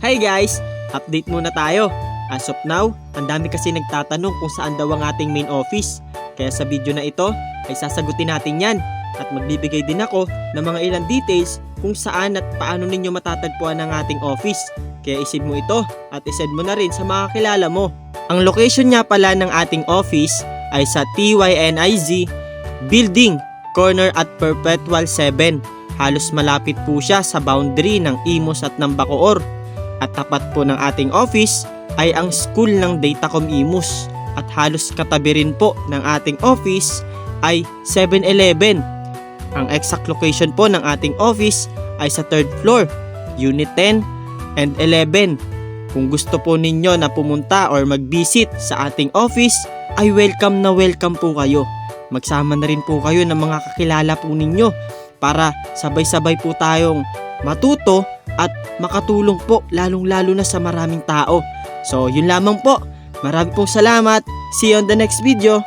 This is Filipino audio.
Hi guys! Update muna tayo. As of now, ang dami kasi nagtatanong kung saan daw ang ating main office. Kaya sa video na ito ay sasagutin natin yan. At magbibigay din ako ng mga ilang details kung saan at paano ninyo matatagpuan ang ating office. Kaya isave mo ito at isend mo na rin sa mga kilala mo. Ang location nga pala ng ating office ay sa TYNIZ Building, corner at Perpetual 7. Halos malapit po siya sa boundary ng Imus at ng Bacoor. At tapat po ng ating office ay ang school ng Datacom Imus. At halos katabi rin po ng ating office ay 7-Eleven. Ang exact location po ng ating office ay sa 3rd floor, Unit 10 and 11. Kung gusto po ninyo na pumunta or mag-visit sa ating office, ay welcome na welcome po kayo. Magsama na rin po kayo ng mga kakilala po ninyo para sabay-sabay po tayong matuto at makatulong po lalong-lalo na sa maraming tao. So yun lamang po. Marami pong salamat. See you on the next video.